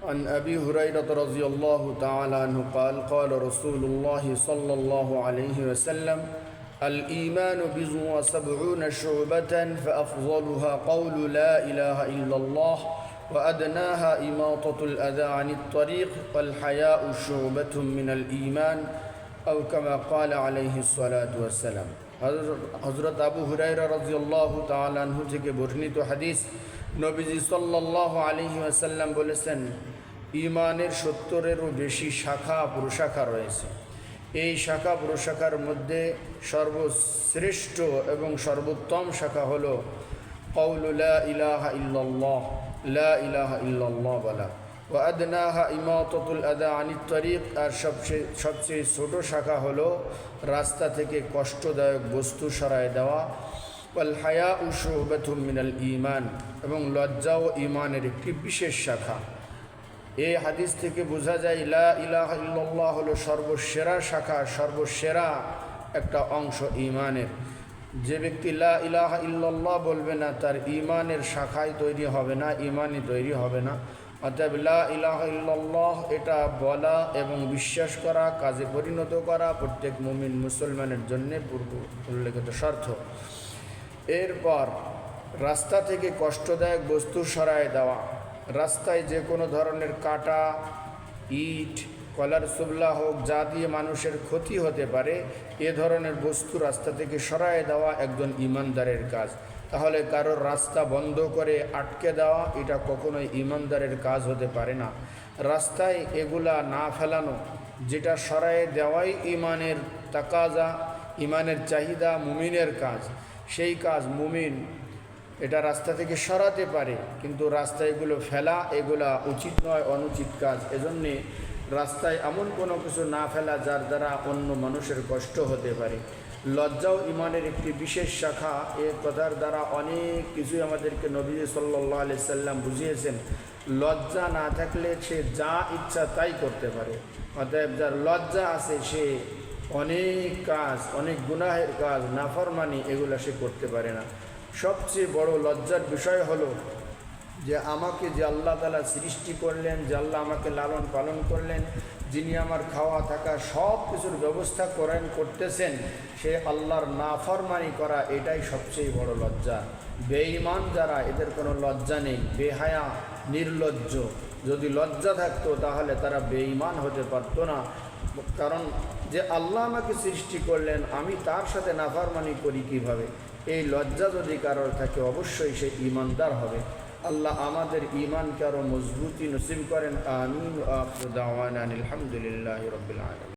عن أبي هريرة رضي الله تعالى عنه قال قال رسول الله صلى الله عليه وسلم الإيمان بضع وسبعون شعبة فأفضلها قول لا إله إلا الله وأدناها إماطة الأذى عن الطريق والحياء شعبة من الإيمان أو كما قال عليه الصلاة والسلام হযরত আবু হুরায়রা রাদিয়াল্লাহু তাআলা আনহু থেকে বর্ণিত হাদিস নবীজি সাল্লাল্লাহু আলাইহি ওয়াসাল্লাম বলেছেন ঈমানের 70-এরও বেশি শাখা প্রশাখা রয়েছে। এই শাখা প্রশাখার মধ্যে সর্বশ্রেষ্ঠ এবং সর্বোত্তম শাখা হলো কওলু লা ইলাহা ইল্লাল্লাহ, লা ইলাহা ইল্লাল্লাহ বলা। ওয়া আদনাহা ইমাতাতুল আদা আনিত তরিক, আর সবচেয়ে ছোট শাখা হলো রাস্তা থেকে কষ্টদায়ক বস্তু সরায় দেওয়া। ওয়াল হায়াউ শুবাতুম মিনাল ঈমান, এবং লজ্জাও ঈমানের একটি বিশেষ শাখা। এই হাদিস থেকে বোঝা যায় লা ইলাহা ইল্লাল্লাহ হলো সর্বসেরা শাখা, সর্বসেরা একটা অংশ ঈমানের। যে ব্যক্তি লা ইলাহা ইল্লাল্লাহ বলবে না তার ঈমানের শাখাই তৈরি হবে না, ঈমানই তৈরি হবে না। অতএব লা ইলাহা ইল্লাল্লাহ এটা বলা এবং বিশ্বাস করা, কাজে পরিণত করা প্রত্যেক মুমিন মুসলমানের জন্য পূর্ব উল্লেখিত শর্ত। এরপর রাস্তা থেকে কষ্টদায়ক বস্তু সরায় দেওয়া। রাস্তায় যে কোনো ধরনের কাঁটা, ইট, কলার সুবলা হোক, যা দিয়ে মানুষের ক্ষতি হতে পারে, এ ধরনের বস্তু রাস্তা থেকে সরায় দেওয়া একজন ঈমানদারের কাজ। তাহলে কারোর রাস্তা বন্ধ করে আটকে দেওয়া এটা কখনোই ঈমানদারের কাজ হতে পারে না। রাস্তায় এগুলা না ফেলানো, যেটা সরায় দেওয়াই ঈমানের তাকাজা, ঈমানের চাহিদা, মুমিনের কাজ। সেই কাজ মুমিন এটা রাস্তা থেকে সরাতে পারে, কিন্তু রাস্তায় এগুলো ফেলা এগুলা উচিত নয়, অনুচিত কাজ। এজন্যে রাস্তায় এমন কোনো কিছু না ফেলা যার দ্বারা অন্য মানুষের কষ্ট হতে পারে। লজ্জাও ঈমানের একটি বিশেষ শাখা। এ কথার দ্বারা অনেক কিছুই আমাদেরকে নবী সাল্লাল্লাহু আলাইহি সাল্লাম বুঝিয়েছেন। লজ্জা না থাকলে সে যা ইচ্ছা তাই করতে পারে। অতএব যার লজ্জা আছে সে অনেক কাজ, অনেক গুনাহের কাজ, নাফরমানি এগুলো সে করতে পারে না। সবচেয়ে বড় লজ্জার বিষয় হলো যে আমাকে যে আল্লাহ তাআলা সৃষ্টি করলেন, যে আল্লাহ আমাকে লালন পালন করলেন, যিনি আমার খাওয়া থাকা সব কিছুর ব্যবস্থা করতেছেন, সে আল্লাহর নাফরমানি করা এটাই সবচেয়ে বড় লজ্জা। বেঈমান যারা, এদের কোনো লজ্জা নেই, বেহায়া, নির্লজ্জ। যদি লজ্জা থাকতো তাহলে তারা বেঈমান হতে পারতো না। কারণ যে আল্লাহ আমাকে সৃষ্টি করলেন, আমি তার সাথে নাফরমানি করি কিভাবে? এই লজ্জা যদি কারোর থাকে অবশ্যই সে ঈমানদার হবে। আল্লাহ আমাদের ঈমানকে আরও মজবুতি নসিব করেন। আমিন। আখিরু দাওয়ানা আলহামদুলিল্লাহি রাব্বিল আলামিন।